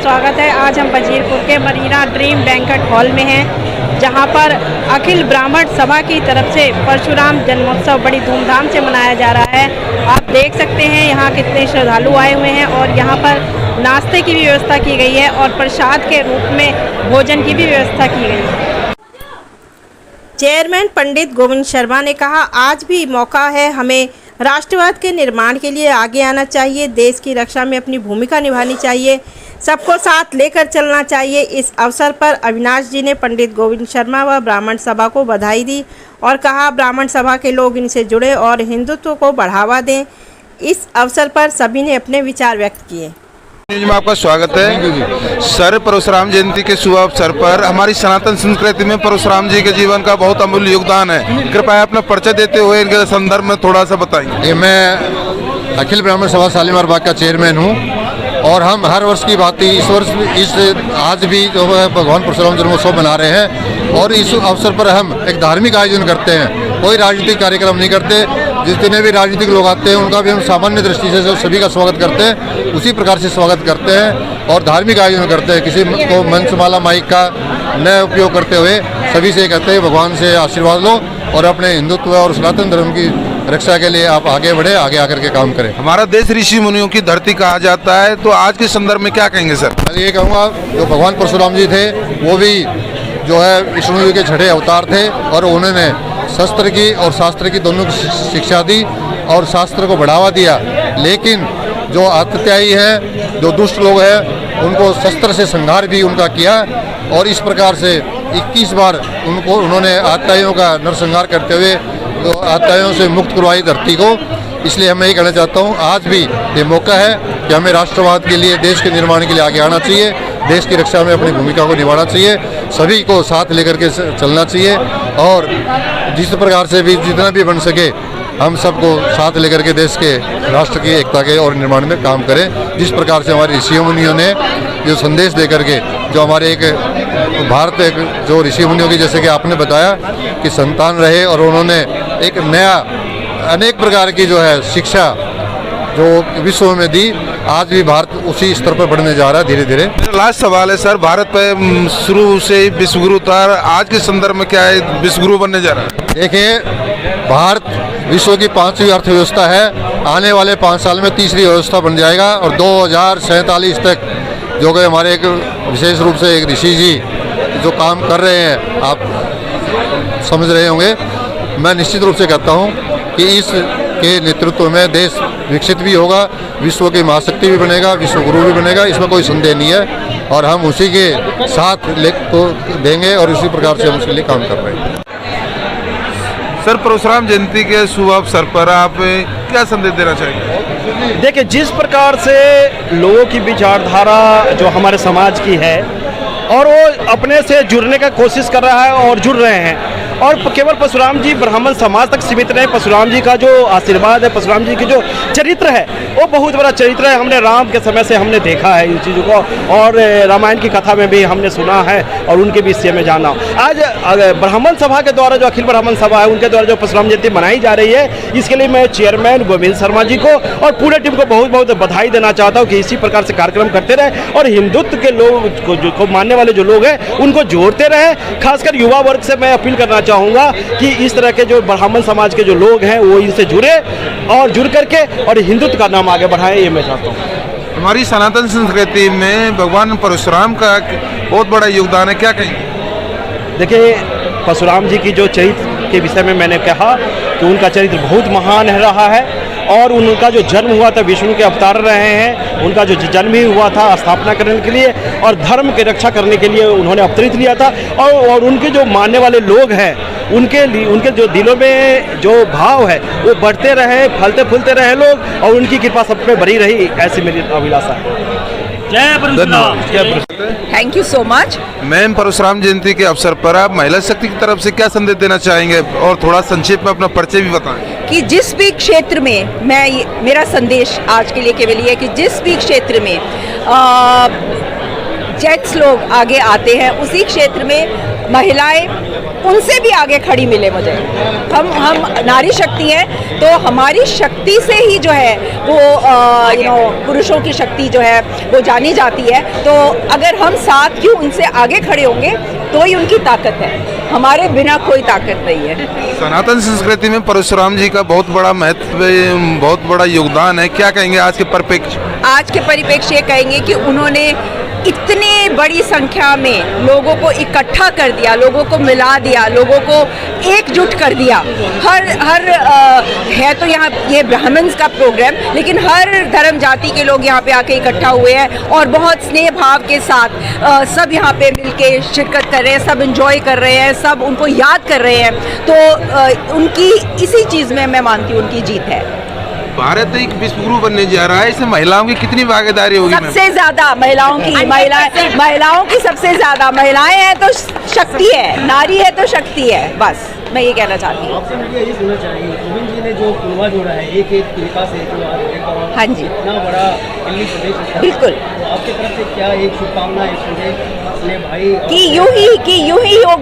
स्वागत है। आज हम वजीरपुर के मरीना ड्रीम बैंक्वेट हॉल में हैं, जहां पर अखिल ब्राह्मण सभा की तरफ से परशुराम जन्मोत्सव बड़ी धूमधाम से मनाया जा रहा है। आप देख सकते हैं यहाँ कितने श्रद्धालु आए हुए हैं और यहाँ पर नाश्ते की भी व्यवस्था की गई है और प्रसाद के रूप में भोजन की भी व्यवस्था की गई है। चेयरमैन पंडित गोविंद शर्मा ने कहा, आज भी मौका है, हमें राष्ट्रवाद के निर्माण के लिए आगे आना चाहिए, देश की रक्षा में अपनी भूमिका निभानी चाहिए, सबको साथ लेकर चलना चाहिए। इस अवसर पर अविनाश जी ने पंडित गोविंद शर्मा व ब्राह्मण सभा को बधाई दी और कहा, ब्राह्मण सभा के लोग इनसे जुड़े और हिंदुत्व को बढ़ावा दें। इस अवसर पर सभी ने अपने विचार व्यक्त किए। में आपका स्वागत है सर। परशुराम जयंती के शुभ अवसर पर हमारी सनातन संस्कृति में परशुराम जी के जीवन का बहुत अमूल्य योगदान है। कृपया अपना परिचय देते हुए इनके संदर्भ में थोड़ा सा बताएंगे। मैं अखिल ब्राह्मण सभा शालीमार बाग का चेयरमैन हूँ और हम हर वर्ष की भांति इस आज भी जो है भगवान परशुराम जन्मोत्सव मना रहे हैं और इस अवसर पर हम एक धार्मिक आयोजन करते हैं। कोई राजनीतिक कार्यक्रम नहीं करते। जितने भी राजनीतिक लोग आते हैं उनका भी हम सामान्य दृष्टि से सभी का स्वागत करते हैं, उसी प्रकार से स्वागत करते हैं और धार्मिक आयोजन करते हैं। किसी को मंचमाला माइक का न उपयोग करते हुए सभी से कहते हैं भगवान से आशीर्वाद लो और अपने हिंदुत्व और सनातन धर्म की रक्षा के लिए आप आगे बढ़े, आगे आकर के काम करें। हमारा देश ऋषि मुनियों की धरती कहा जाता है, तो आज के संदर्भ में क्या कहेंगे सर? मैं ये कहूँगा, जो भगवान परशुराम जी थे वो भी जो है विष्णु जी के छठे अवतार थे और उन्होंने शस्त्र की और शास्त्र की दोनों की शिक्षा दी और शास्त्र को बढ़ावा दिया। लेकिन जो अत्याचारी हैं, जो दुष्ट लोग हैं, उनको शस्त्र से संहार भी उनका किया और इस प्रकार से 21 बार उन्होंने अत्याचारियों का नरसंहार करते हुए तो अत्याचारियों से मुक्त करवाई धरती को। इसलिए मैं ये कहना चाहता हूँ, आज भी ये मौका है कि हमें राष्ट्रवाद के लिए, देश के निर्माण के लिए आगे आना चाहिए, देश की रक्षा में अपनी भूमिका को निभाना चाहिए, सभी को साथ लेकर के चलना चाहिए और जिस प्रकार से भी जितना भी बन सके हम सबको साथ लेकर के देश के राष्ट्र की एकता के और निर्माण में काम करें। जिस प्रकार से हमारे ऋषि मुनियों ने जो संदेश दे करके जो हमारे एक भारत एक जो ऋषि मुनियों की, जैसे कि आपने बताया कि संतान रहे और उन्होंने एक नया अनेक प्रकार की जो है शिक्षा जो विश्व में दी, आज भी भारत उसी स्तर पर बढ़ने जा रहा है धीरे धीरे। मेरा लास्ट सवाल है सर, भारत पे शुरू से विश्वगुरु था, आज के संदर्भ में क्या है विश्वगुरु बनने जा रहा है? देखिए, भारत विश्व की 5वीं अर्थव्यवस्था है, आने वाले 5 साल में तीसरी व्यवस्था बन जाएगा और 2047 तक जो कि हमारे एक विशेष रूप से एक ऋषि जी जो काम कर रहे हैं, आप समझ रहे होंगे। मैं निश्चित रूप से कहता हूँ कि इस के नेतृत्व में देश विकसित भी होगा, विश्व की महाशक्ति भी बनेगा, विश्व गुरु भी बनेगा, इसमें कोई संदेह नहीं है और हम उसी के साथ को देंगे और इसी प्रकार से हम उसके लिए काम कर रहे हैं। सर, परशुराम जयंती के शुभ अवसर पर आप क्या संदेश देना चाहेंगे? देखिए, जिस प्रकार से लोगों की विचारधारा जो हमारे समाज की है और वो अपने से जुड़ने का कोशिश कर रहा है और जुड़ रहे हैं और केवल परशुराम जी ब्राह्मण समाज तक सीमित नहीं। परशुराम जी का जो आशीर्वाद है, परशुराम जी की जो चरित्र है वो बहुत बड़ा चरित्र है। हमने राम के समय से हमने देखा है इन चीज़ों को और रामायण की कथा में भी हमने सुना है और उनके विषय में जाना। आज ब्राह्मण सभा के द्वारा जो अखिल ब्राह्मण सभा है उनके द्वारा जो परशुराम जयंती मनाई जा रही है, इसके लिए मैं चेयरमैन गोविंद शर्मा जी को और पूरे टीम को बहुत बहुत बधाई देना चाहता हूँ कि इसी प्रकार से कार्यक्रम करते रहे और हिंदुत्व के लोग को मानने वाले जो लोग हैं उनको जोड़ते रहे। खासकर युवा वर्ग से मैं अपील करना चाहूँगा कि इस तरह के जो ब्राह्मण समाज के जो लोग हैं वो इनसे जुड़े और जुड़ करके और हिंदुत्व का नाम आगे बढ़ाएं, ये मैं चाहता हूँ। हमारी सनातन संस्कृति में भगवान परशुराम का बहुत बड़ा योगदान है, क्या कहेंगे? देखिए, परशुराम जी की जो चरित्र के विषय में मैंने कहा कि उनका चरित्र बहुत महान रहा है और उनका जो जन्म हुआ था विष्णु के अवतार रहे हैं, उनका जो जन्म ही हुआ था स्थापना करने के लिए और धर्म की रक्षा करने के लिए उन्होंने अवतरित लिया था और उनके जो मानने वाले लोग हैं उनके जो दिलों में जो भाव है वो बढ़ते रहे, फलते फूलते रहे लोग और उनकी कृपा सब पे बनी रही, ऐसी मेरी अभिलाषा है। जय Parshuram. Thank you so much. Ma'am, Parshuram Jayanti के अवसर पर आप महिला शक्ति की तरफ से क्या संदेश देना चाहेंगे और थोड़ा संक्षेप में अपना परिचय भी बताएं। कि जिस भी क्षेत्र में मेरा संदेश आज के लिए केवल ये है कि जिस भी क्षेत्र में जेंट्स लोग आगे आते हैं उसी क्षेत्र में महिलाएं उनसे भी आगे खड़ी मिले मुझे। हम नारी शक्ति हैं, तो हमारी शक्ति से ही जो है वो पुरुषों की शक्ति जो है वो जानी जाती है। तो अगर हम साथ क्यों उनसे आगे खड़े होंगे, तो ही उनकी ताकत है, हमारे बिना कोई ताकत नहीं है। सनातन संस्कृति में परशुराम जी का बहुत बड़ा महत्व, बहुत बड़ा योगदान है, क्या कहेंगे आज के परिप्रेक्ष्य? आज के परिप्रेक्ष्य ये कहेंगे कि उन्होंने इतनी बड़ी संख्या में लोगों को इकट्ठा कर दिया, लोगों को मिला दिया, लोगों को एकजुट कर दिया। हर है तो यहाँ ये ब्राह्मण्स का प्रोग्राम, लेकिन हर धर्म जाति के लोग यहाँ पे आके इकट्ठा हुए हैं और बहुत स्नेह भाव के साथ सब यहाँ पे मिलके शिरकत कर रहे हैं, सब एंजॉय कर रहे हैं, सब उनको याद कर रहे हैं। तो उनकी इसी चीज़ में मैं मानती हूँ उनकी जीत है। भारत एक विश्व गुरु बनने जा रहा है, इसमें महिलाओं की कितनी भागीदारी होगी? सबसे ज्यादा महिलाओं की सबसे ज्यादा। महिलाएं हैं तो शक्ति है, नारी है तो शक्ति है, बस मैं ये कहना चाहती हूँ। आपसे मुझे ये सुनना चाहिए, गोविंद जी ने जो पुलवा जोड़ा है एक तरीका से, जो हाँ जी, इतना बड़ा दिल्ली प्रदेश, बिल्कुल, तो आपकी तरफ से क्या एक शुभकामना है अपने भाई कि यूं ही वो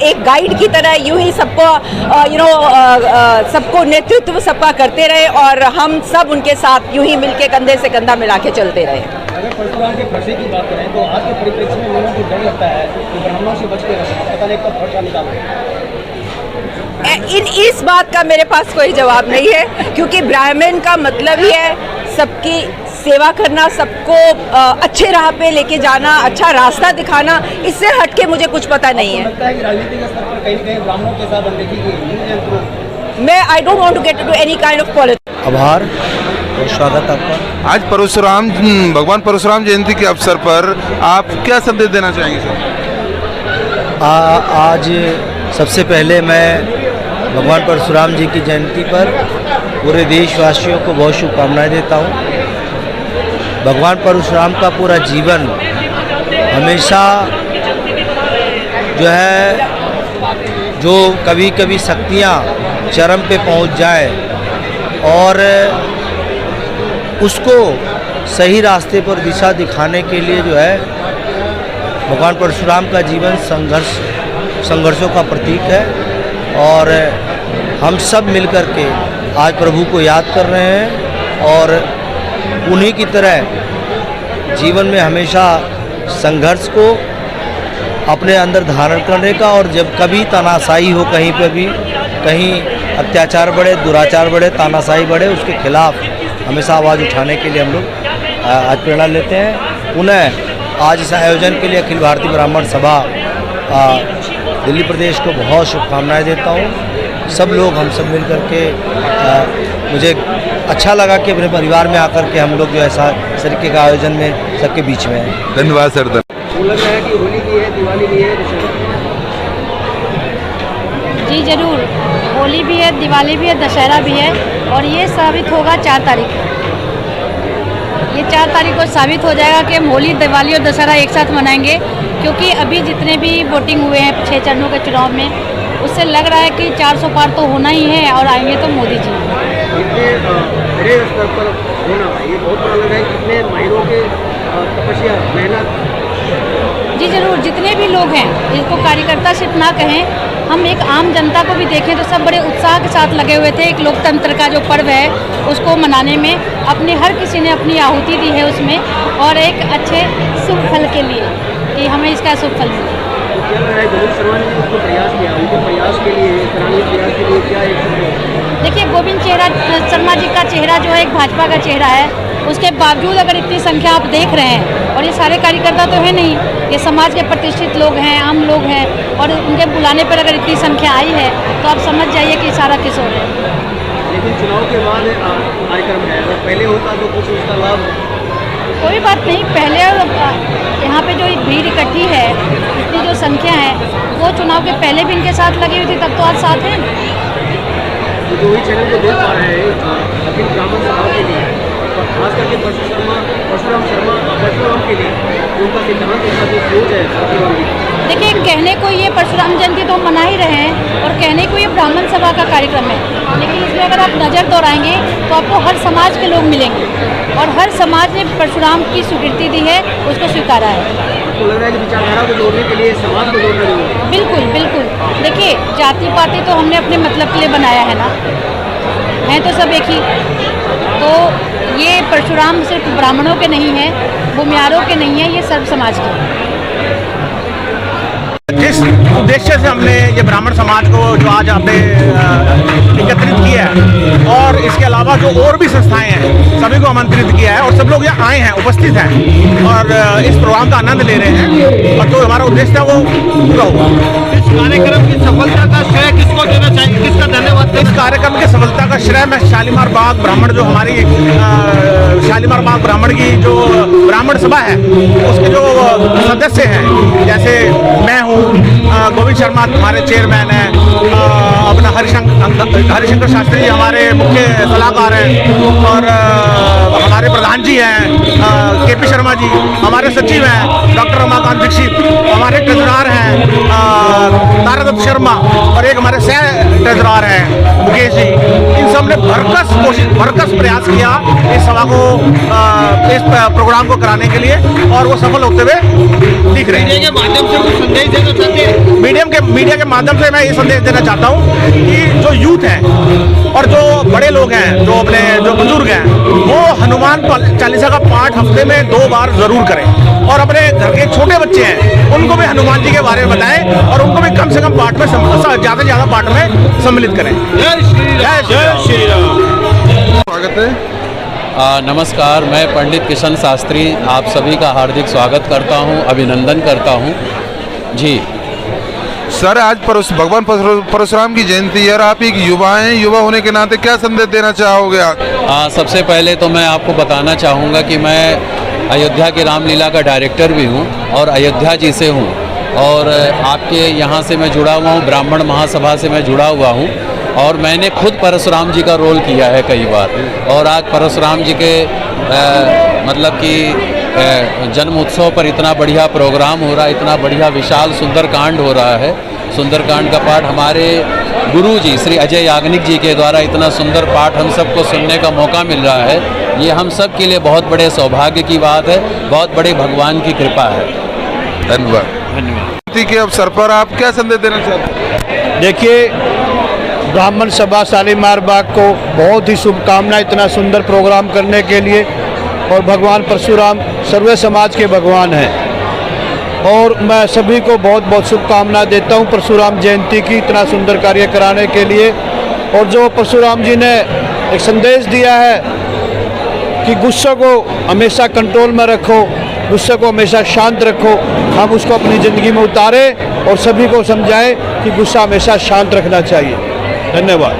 एक गाइड की तरह यूं ही सबको सबको नेतृत्व सबका करते रहे और हम सब उनके साथ यूं ही मिलके कंधे से कंधा मिला के चलते रहे। अगर परशुराम के फरसे की बात करें तो आज के परिप्रेक्ष्य में लोगों को डर लगता है कि ब्राह्मणों से बच के रहना, पता नहीं कब फरसा निकाल। इस बात का मेरे पास कोई जवाब नहीं है, क्योंकि ब्राह्मण का मतलब ही है सबकी सेवा करना, सबको अच्छे राह पे लेके जाना, अच्छा रास्ता दिखाना। इससे हटके मुझे कुछ पता नहीं है। लगता है कि राजनीतिक स्तर पर कहीं कहीं ब्राह्मणों के साथ अनदेखी की। मैं I don't want to get into any kind of politics. आभार और स्वागत आपका। आज भगवान परशुराम जयंती के अवसर पर आप क्या संदेश देना चाहेंगे सर? आज सबसे पहले मैं भगवान परशुराम जी की जयंती पर पूरे देशवासियों को बहुत शुभकामनाएं देता हूँ। भगवान परशुराम का पूरा जीवन हमेशा जो है, जो कभी कभी शक्तियाँ चरम पे पहुँच जाए और उसको सही रास्ते पर दिशा दिखाने के लिए जो है, भगवान परशुराम का जीवन संघर्षों का प्रतीक है। और हम सब मिलकर के आज प्रभु को याद कर रहे हैं और उन्हीं की तरह जीवन में हमेशा संघर्ष को अपने अंदर धारण करने का, और जब कभी तानाशाही हो, कहीं पर भी कहीं अत्याचार बढ़े, दुराचार बढ़े, तानाशाही बढ़े, उसके खिलाफ हमेशा आवाज़ उठाने के लिए हम लोग आज प्रेरणा लेते हैं। पुनः आज इस आयोजन के लिए अखिल भारतीय ब्राह्मण सभा दिल्ली प्रदेश को बहुत शुभकामनाएं देता हूँ। सब लोग हम सब मिल कर के मुझे अच्छा लगा कि अपने परिवार में आकर के हम लोग जो ऐसा इस तरीके का आयोजन में सबके बीच में हैं। धन्यवाद सर। वो लग रहा है कि होली भी है, दिवाली भी है, जी जरूर, होली भी है, दिवाली भी है, दशहरा भी है, और ये साबित होगा 4 तारीख को। ये 4 तारीख को साबित हो जाएगा कि हम होली, दिवाली और दशहरा एक साथ मनाएंगे, क्योंकि अभी जितने भी वोटिंग हुए हैं 6 चरणों के चुनाव में, उससे लग रहा है कि 400 पार तो होना ही है और आएंगे तो मोदी जी। इतने बड़े स्तर पर होना, ये बहुत बड़ा लग रहा है। कितने महीनों के तपस्या, मेहनत। जी जरूर, जितने भी लोग हैं, जिसको कार्यकर्ता सिर्फ ना कहें, हम एक आम जनता को भी देखें तो सब बड़े उत्साह के साथ लगे हुए थे। एक लोकतंत्र का जो पर्व है उसको मनाने में अपने हर किसी ने अपनी आहुति दी है उसमें, और एक अच्छे शुभ फल के लिए कि हमें इसका शुभ फल मिले। क्या लग रहा है गोविंद शर्मा ने उसको प्रयास किया, उनके प्रयास के लिए, कराने प्रयास के लिए क्या एक? देखिए, गोविंद शर्मा जी का चेहरा जो है एक भाजपा का चेहरा है, उसके बावजूद अगर इतनी संख्या आप देख रहे हैं, और ये सारे कार्यकर्ता तो है नहीं, ये समाज के प्रतिष्ठित लोग हैं, आम लोग हैं, और उनके बुलाने पर अगर इतनी संख्या आई है तो आप समझ जाइए कि सारा किस हो है। लेकिन चुनाव के बाद कार्यक्रम है, अगर पहले होता तो कुछ उसका लाभ। कोई बात नहीं, पहले यहाँ पे जो भीड़ इकट्ठी है, इतनी जो संख्या है, वो चुनाव के पहले भी इनके साथ लगी हुई थी, तब तो आज साथ हैं। तो जो ही चैनल को देख पा रहे हैं अखिल ब्राह्मण सभा के लिए, खास करके परशुराम के लिए उनका सिद्धांत, उनका जो सोच है। देखिए, कहने को ये परशुराम जयंती तो हम मना ही रहे हैं, और कहने को ये ब्राह्मण सभा का कार्यक्रम है, लेकिन इसमें अगर आप नज़र दौड़ाएंगे तो आपको हर समाज के लोग मिलेंगे, और हर समाज ने परशुराम की स्वीकृति दी है, उसको स्वीकारा है। आपको लग रहा है कि विचारधारा को जोड़ने के लिए समाज को जोड़ना जरूरी है? बिल्कुल बिल्कुल। देखिए, जाति पाति तो हमने अपने मतलब के लिए बनाया है ना, हैं तो सब एक ही। तो ये परशुराम सिर्फ ब्राह्मणों के नहीं हैं, भूमियारों के नहीं हैं, ये सर्व समाज के हैं। जिस उद्देश्य से हमने ये ब्राह्मण समाज को जो आज आपने एकत्रित किया है, और इसके अलावा जो और भी संस्थाएं हैं सभी को आमंत्रित किया है, और सब लोग यहाँ आए हैं, उपस्थित हैं और इस प्रोग्राम का आनंद ले रहे हैं, और जो हमारा उद्देश्य था वो पूरा हुआ। इस कार्यक्रम की सफलता का श्रेय किसको देना चाहिए, किसका धन्यवाद? इस कार्यक्रम की सफलता का श्रेय मैं शालीमार बाग ब्राह्मण, जो हमारी शालीमार बाग ब्राह्मण की जो ब्राह्मण सभा है उसके जो सदस्य हैं, जैसे मैं हूँ, गोविंद शर्मा हमारे चेयरमैन हैं, अपना हरिशंकर शास्त्री जी हमारे मुख्य सलाहकार हैं, और हमारे प्रधान जी हैं केपी शर्मा जी, हमारे सचिव हैं डॉक्टर रमाकांत दीक्षित, हमारे ट्रेजरार हैं तारादत्त शर्मा, और एक हमारे सह ट्रेजरार हैं मुकेश जी। इन सब ने भरकस प्रयास किया इस सभा को, इस प्रोग्राम को कराने के लिए, और वो सफल होते हुए दिख रहे हैं। मीडिया के माध्यम से कुछ संदेश देना चाहते हैं? मीडिया के माध्यम से मैं ये संदेश देना चाहता हूँ कि जो यूथ है और जो बड़े लोग हैं, जो बुजुर्ग हैं, वो हनुमान चालीसा का पाठ हफ्ते में 2 बार जरूर करें, और अपने घर के छोटे बच्चे हैं उनको भी हनुमान जी के बारे में बताएं, और उनको भी कम से कम पाठ में ज़्यादा से ज़्यादा पाठ में सम्मिलित करें। जय श्री राम। स्वागत है। नमस्कार, मैं पंडित किशन शास्त्री आप सभी का हार्दिक स्वागत करता हूं, अभिनंदन करता हूं जी। सर, आज भगवान परशुराम की जयंती है और आप एक युवा हैं, युवा होने के नाते क्या संदेश देना चाहोगे आप? सबसे पहले तो मैं आपको बताना चाहूँगा कि मैं अयोध्या की रामलीला का डायरेक्टर भी हूँ और अयोध्या जी से हूँ, और आपके यहाँ से मैं जुड़ा हुआ हूँ, ब्राह्मण महासभा से मैं जुड़ा हुआ हूँ, और मैंने खुद परशुराम जी का रोल किया है कई बार। और आज परशुराम जी के मतलब कि जन्म उत्सव पर इतना बढ़िया प्रोग्राम हो रहा है, इतना बढ़िया विशाल सुंदरकांड हो रहा है। सुंदरकांड का पाठ हमारे गुरु जी श्री अजय याग्निक जी के द्वारा इतना सुंदर पाठ हम सबको सुनने का मौका मिल रहा है। ये हम सब के लिए बहुत बड़े सौभाग्य की बात है, बहुत बड़े भगवान की कृपा है। धन्यवाद। के अवसर पर आप क्या संदेश देना चाहते हैं? देखिए, ब्राह्मण सभा शालीमार बाग को बहुत ही शुभकामनाएं इतना सुंदर प्रोग्राम करने के लिए, और भगवान परशुराम सर्व समाज के भगवान हैं, और मैं सभी को बहुत बहुत शुभकामनाएं देता हूं परशुराम जयंती की इतना सुंदर कार्य कराने के लिए। और जो परशुराम जी ने एक संदेश दिया है कि गुस्से को हमेशा कंट्रोल में रखो, गुस्से को हमेशा शांत रखो, हम उसको अपनी ज़िंदगी में उतारें और सभी को समझाएं कि गुस्सा हमेशा शांत रखना चाहिए। धन्यवाद।